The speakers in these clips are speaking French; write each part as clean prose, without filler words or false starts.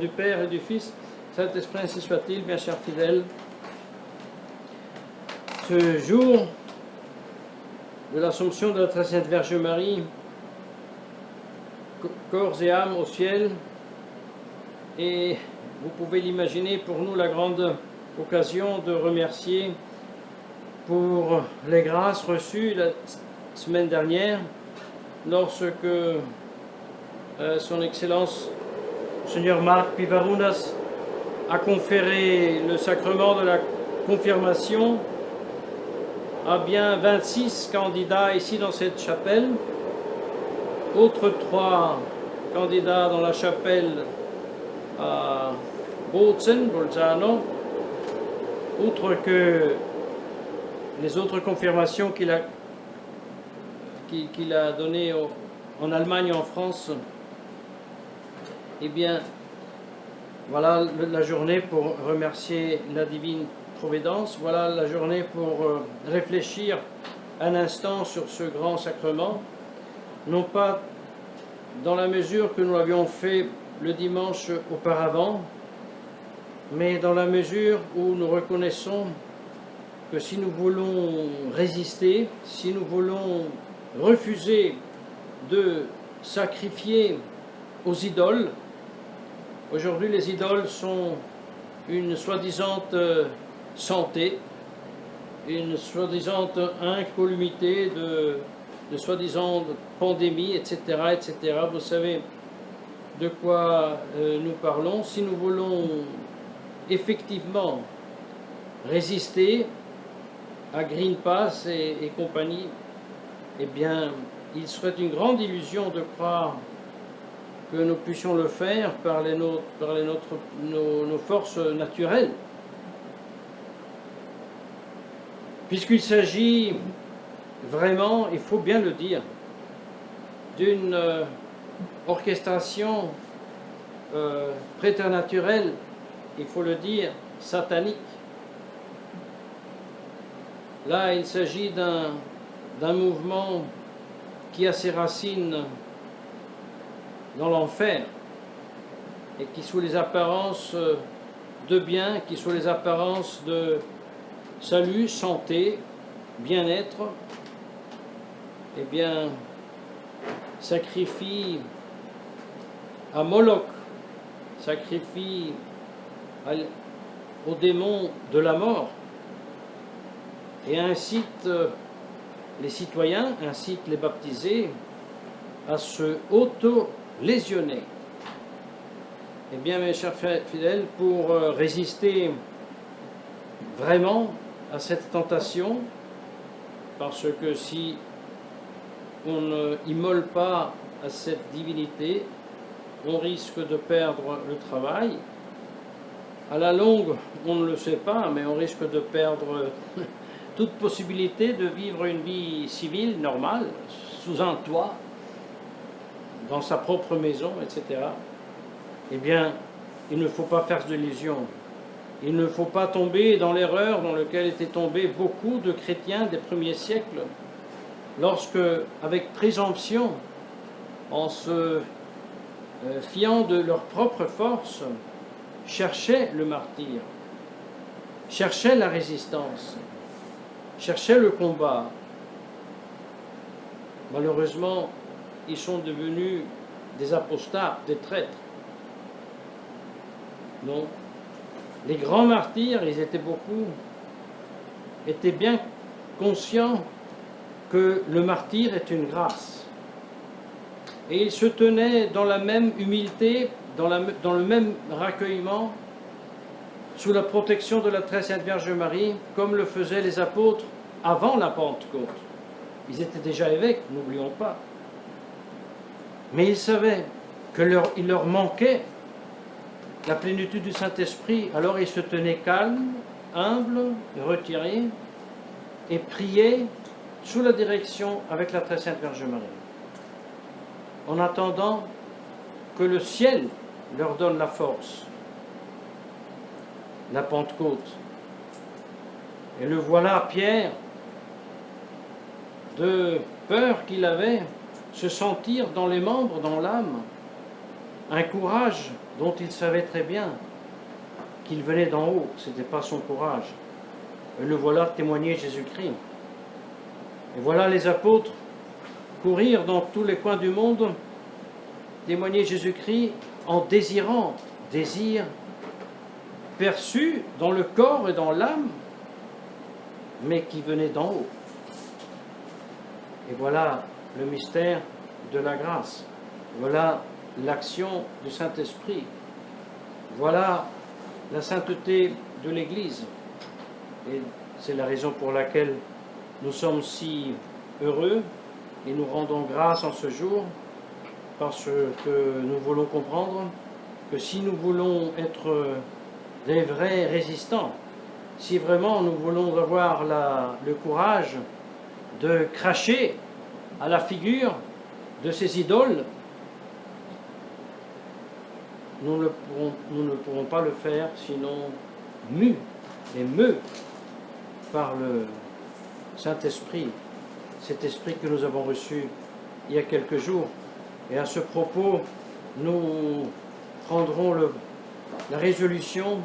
Du Père et du Fils, Saint-Esprit, ainsi soit-il, bien chers fidèles. Ce jour de l'Assomption de la Très Sainte Vierge Marie, corps et âme au ciel, et vous pouvez l'imaginer, pour nous la grande occasion de remercier pour les grâces reçues la semaine dernière, lorsque Son Excellence Seigneur Marc Pivarunas a conféré le sacrement de la confirmation à bien 26 candidats ici dans cette chapelle, autres 3 candidats dans la chapelle à Bolzano, outre que les autres confirmations qu'il a données en Allemagne et en France. Eh bien, voilà la journée pour remercier la divine providence, voilà la journée pour réfléchir un instant sur ce grand sacrement, non pas dans la mesure que nous l'avions fait le dimanche auparavant, mais dans la mesure où nous reconnaissons que si nous voulons résister, si nous voulons refuser de sacrifier aux idoles. Aujourd'hui, les idoles sont une soi-disant santé, une soi-disant incolumité de soi-disant pandémie, etc., etc. Vous savez de quoi nous parlons. Si nous voulons effectivement résister à Green Pass et compagnie, eh bien, il serait une grande illusion de croire que nous puissions le faire par nos forces naturelles. Puisqu'il s'agit vraiment, il faut bien le dire, d'une orchestration préternaturelle, il faut le dire, satanique. Là, il s'agit d'un mouvement qui a ses racines dans l'enfer, et qui sous les apparences de bien, qui sous les apparences de salut, santé, bien-être, eh bien, sacrifie à Moloch, sacrifie aux démons de la mort, et incite les citoyens, incite les baptisés à se auto-lésionner. Eh bien, mes chers fidèles, pour résister vraiment à cette tentation, parce que si on ne immole pas à cette divinité, on risque de perdre le travail. À la longue, on ne le sait pas, mais on risque de perdre toute possibilité de vivre une vie civile normale, sous un toit, dans sa propre maison, etc. Eh bien, il ne faut pas faire d'illusions. Il ne faut pas tomber dans l'erreur dans laquelle étaient tombés beaucoup de chrétiens des premiers siècles, lorsque, avec présomption, en se fiant de leur propre force, cherchaient le martyre, cherchaient la résistance, cherchaient le combat. Malheureusement, ils sont devenus des apostats, des traîtres. Non. Les grands martyrs, ils étaient beaucoup, étaient bien conscients que le martyre est une grâce. Et ils se tenaient dans la même humilité, dans le même recueillement, sous la protection de la Très Sainte Vierge Marie, comme le faisaient les apôtres avant la Pentecôte. Ils étaient déjà évêques, n'oublions pas. Mais ils savaient qu'il leur manquait la plénitude du Saint-Esprit, alors ils se tenaient calmes, humbles, retirés, et priaient sous la direction avec la Très Sainte Vierge Marie, en attendant que le ciel leur donne la force, la Pentecôte. Et le voilà, Pierre, de peur qu'il avait, se sentir dans les membres, dans l'âme, un courage dont il savait très bien qu'il venait d'en haut, ce n'était pas son courage. Et le voilà témoigner Jésus-Christ. Et voilà les apôtres courir dans tous les coins du monde, témoigner Jésus-Christ en désirant, désir perçu dans le corps et dans l'âme, mais qui venait d'en haut. Et voilà le mystère de la grâce. Voilà l'action du Saint-Esprit. Voilà la sainteté de l'Église. Et c'est la raison pour laquelle nous sommes si heureux et nous rendons grâce en ce jour, parce que nous voulons comprendre que si nous voulons être des vrais résistants, si vraiment nous voulons avoir le courage de cracher à la figure de ces idoles, nous ne pourrons pas le faire sinon mus par le Saint-Esprit, cet esprit que nous avons reçu il y a quelques jours. Et à ce propos, nous prendrons la résolution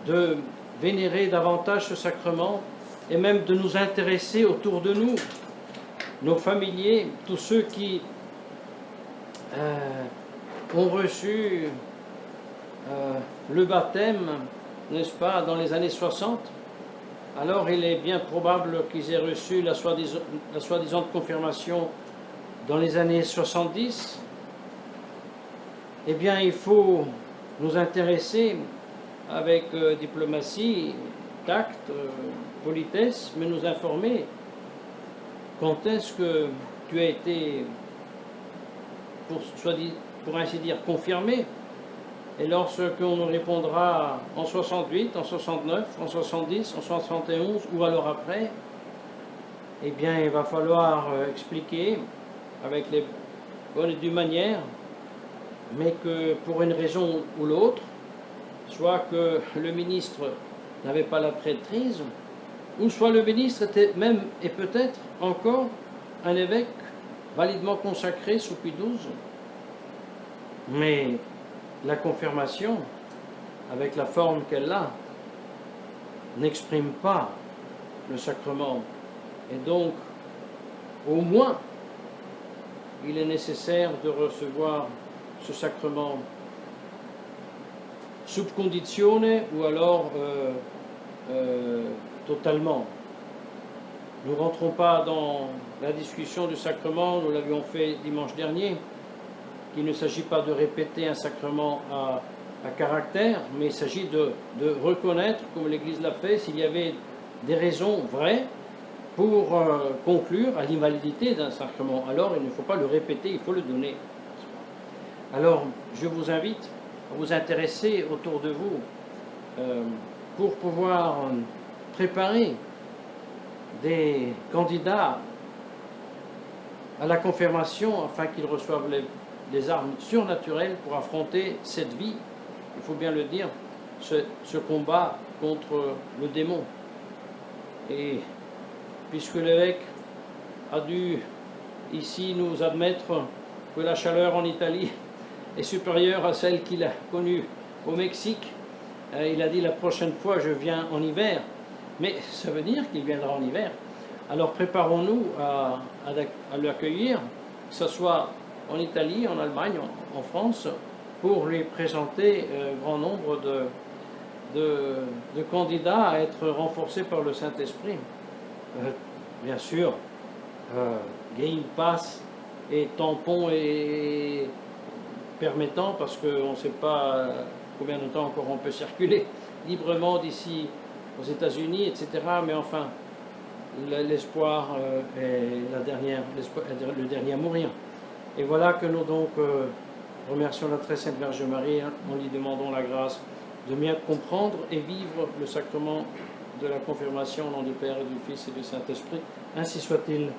de vénérer davantage ce sacrement et même de nous intéresser autour de nous, nos familiers, tous ceux qui ont reçu le baptême, n'est-ce pas, dans les années 60. Alors il est bien probable qu'ils aient reçu la soi-disant confirmation dans les années 70. Eh bien, il faut nous intéresser avec diplomatie, tact, politesse, mais nous informer quand est-ce que tu as été, pour ainsi dire, confirmé. Et lorsqu'on nous répondra en 68, en 69, en 70, en 71 ou alors après, eh bien il va falloir expliquer avec les bonnes et dues manières, mais que pour une raison ou l'autre, soit que le ministre n'avait pas la prêtrise, ou soit le ministre était même et peut-être encore un évêque validement consacré sous Pie XII. Mais la confirmation, avec la forme qu'elle a, n'exprime pas le sacrement. Et donc, au moins, il est nécessaire de recevoir ce sacrement sub conditione ou alors totalement. Nous ne rentrons pas dans la discussion du sacrement, nous l'avions fait dimanche dernier, qu'il ne s'agit pas de répéter un sacrement à caractère, mais il s'agit de reconnaître, comme l'Église l'a fait, s'il y avait des raisons vraies pour conclure à l'invalidité d'un sacrement. Alors il ne faut pas le répéter, il faut le donner. Alors je vous invite à vous intéresser autour de vous pour pouvoir préparer des candidats à la confirmation afin qu'ils reçoivent des armes surnaturelles pour affronter cette vie, il faut bien le dire, ce combat contre le démon. Et puisque l'évêque a dû ici nous admettre que la chaleur en Italie est supérieure à celle qu'il a connue au Mexique, il a dit la prochaine fois je viens en hiver, mais ça veut dire qu'il viendra en hiver. Alors préparons-nous à l'accueillir, que ce soit en Italie, en Allemagne, en France, pour lui présenter un grand nombre de candidats à être renforcés par le Saint-Esprit. Bien sûr, Game Pass et tampon et permettant, parce qu'on ne sait pas combien de temps encore on peut circuler librement d'ici aux États-Unis, etc. Mais enfin, l'espoir est le dernier à mourir. Et voilà que nous donc remercions la très sainte Vierge Marie, en lui demandons la grâce de bien comprendre et vivre le sacrement de la confirmation au nom du Père et du Fils et du Saint-Esprit. Ainsi soit-il.